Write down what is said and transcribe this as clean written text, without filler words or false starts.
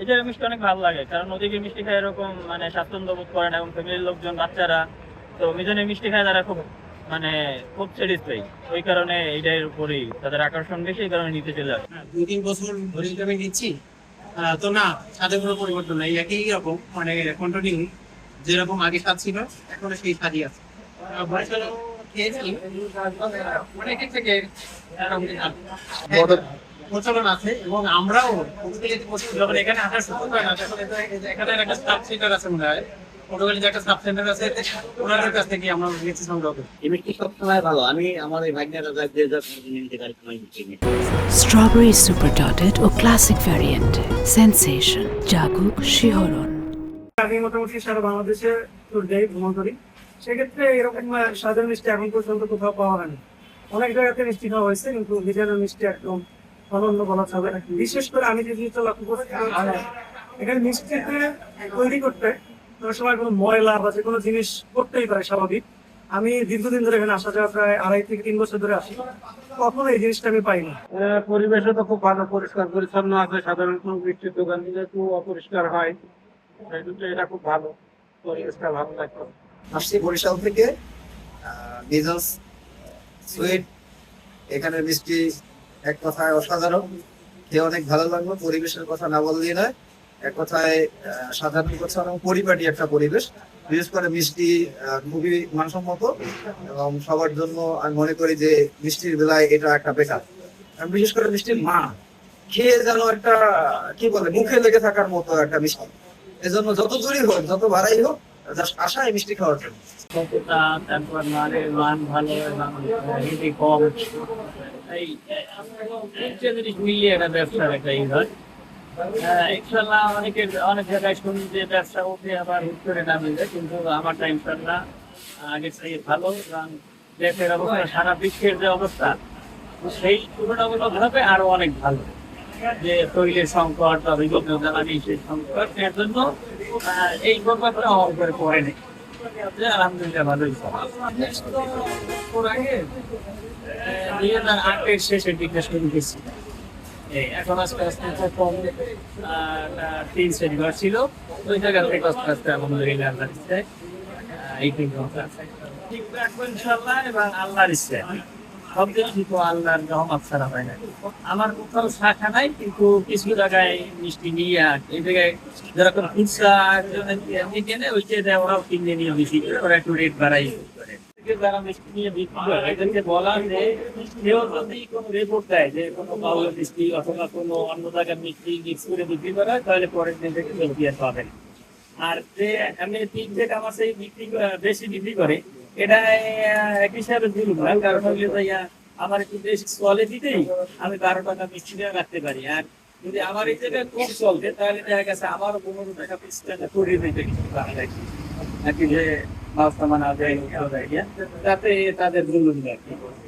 এটার মিষ্টি অনেক ভালো লাগে, কারণ ওদিকে মিষ্টি খায় এরকম মানে স্বাচ্ছন্দ্য বোধ করে না, এবং ফ্যামিলির লোকজন, বাচ্চারা তো মিজানের মিষ্টি খায় তারা খুব মানে খুব স্যাটিসফাই। ওই কারণে এইটার উপরেই তাদের আকর্ষণ বেশি, এই কারণে নিতে চলে আসে। 2-3 বছর ধরে তো আমি নিচ্ছি। তো না, স্বাদের কোনো পরিবর্তন নাই, একই রকম মানে কন্টিনিউ যেরকম আগে স্বাদ ছিল এখনো সেই স্বাদই আছে। বরিশালেও খেয়েছি, অনেকের থেকে মোটামুটি ভালো। প্রচলন আছে এবং আমরাও যখন এখানে আসার সুযোগ হয় না, তখন এখানে একটা সাব সেন্টার আছে মনে হয়, পটুয়াখালী যে একটা সাব সেন্টার আছে, ওনাদের কাছ থেকে আমরা লিচি সংগ্রহ করি। এই মিষ্টি সবসময় ভালো। আমি আমার এই ভাগ্নেরা যে নিতে পারি সময় মিষ্টি নিই। স্ট্রবেরি সুপার ডটেড ও ক্লাসিক ভ্যারিয়েন্টে সেন্সেশন জাগুক শিহরণ। আমি মোটামুটি সারা বাংলাদেশে ট্যুর দেই, ভ্রমণ করি। সেক্ষেত্রে এরকম স্বাদের মিষ্টি এখন পর্যন্ত কোথাও পাওয়া হয়নি। অনেক জায়গাতে মিষ্টি খাওয়া হয়েছে, কিন্তু বিরিয়ানির মিষ্টি একদম অনন্য বলা চলে। বিশেষ করে আমি যে জিনিসটা লক্ষ্য করছি, এখানে মিষ্টিতে তৈরি করতে কোনো সময় কোনো ময়লা বা যে কোনো জিনিস করতেই পারে, স্বাভাবিক। আমি দীর্ঘদিন ধরে এখানে আসা যাওয়া প্রায় 2.5 থেকে 3 বছর ধরে আসি, কখনো এই জিনিসটা আমি পাইনি। পরিবেশও তো খুব ভালো, পরিষ্কার পরিচ্ছন্ন আছে। সাধারণত মিষ্টির দোকান দিলে একটু অপরিষ্কার হয়, সেক্ষেত্রে এটা খুব ভালো, পরিবেশটা ভালো লাগতো। আসছি বরিশাল থেকে, মিজাজ সুইট। এখানে মিষ্টি এক কথায় অসাধারণ, খেয়ে অনেক ভালো লাগলো। পরিবেশের কথা না বললেই নয়, এক কথায় সাধারণ কথা এবং পরিপাটি একটা পরিবেশ। বিশেষ করে মিষ্টি খুবই মানসম্মত এবং সবার জন্য আমি মনে করি যে মিষ্টির বেলায় এটা একটা বেকার। বিশেষ করে মিষ্টির মান খেয়ে যেন একটা কি বলে মুখে লেগে থাকার মতো একটা মিষ্টি। এজন্য যত দূরই হোক, যত ভাড়াই হোক, জাস্ট আশায় মিষ্টি খাওয়ার জন্য। সততা, তারপর মানের মান ভালো এবং হিন্দি কম, এই তিনটে জিনিস মিলিয়ে একটা ব্যবসার একটা ই হয়। ইনশাল্লাহ অনেক জায়গায় শুনি যে ব্যবসা উঠে আবার হুট করে নামে যায়, কিন্তু আমারটা ইনশাল্লাহ আগের থেকে ভালো। এবং দেশের অবস্থা, সারা বিশ্বের যে অবস্থা, সেই তুলনামূলকভাবে আরো অনেক ভালো। যে তৈলের সংকট বা বিভিন্ন জ্বালানি সেই সংকট, এর জন্য এই ব্যাপারটা আমার উপরে পড়ে নেই। আলহামদুলিল্লাহ ভালোই ওর আগে 2008-এর শেষের দিকে শুরু করছি। এখন আস্তে আস্তে কম 3 সেন্টিমিটার ছিল, ওই জায়গা থেকে আস্তে আস্তে আলহামদুলিল্লাহ আল্লাহর ইচ্ছায় এই ঠিক আছে, ঠিক রাখবো ইনশাল্লাহ। এবং আল্লাহর ইচ্ছায় সব জিনিসই তো আল্লাহর রহমত ছাড়া হয় না। আমার কোথাও শাখা নাই, কিন্তু কিছু জায়গায় মিষ্টি নিয়ে এই জায়গায় যেরকম খুচরা এমনি কেনে, ওই যে ওরাও কিনে নিয়ে বেশি করে, ওরা একটু রেট বাড়াই করে। যারা মিষ্টি নিয়ে বিক্রি করে এদেরকে বলা যে কেউ যদি কোনো রিপোর্ট দেয় যে কোনো বাউল মিষ্টি অথবা কোনো অন্য জায়গার মিষ্টি মিক্স করে বিক্রি করা হয়, তাহলে পরের দিন থেকে বেশি আর পাবেন। আর যে আমি 3 থেকে আমার সেই বিক্রি বেশি বিক্রি করে, এটা এক হিসাবে জুলুম না, কারণ হইলে ভাইয়া আমার একটু বেশি চলে দিতেই আমি 12 টাকা মিষ্টি দিয়ে রাখতে পারি। আর যদি আমার এই জায়গায় কম চলবে, তাহলে দেখা গেছে আমারও 15 টাকা 20 টাকা করিয়ে দিতে কিছু নাকি যে মাছ নামানো যায়, তাতে তাদের জুলুম আর কি।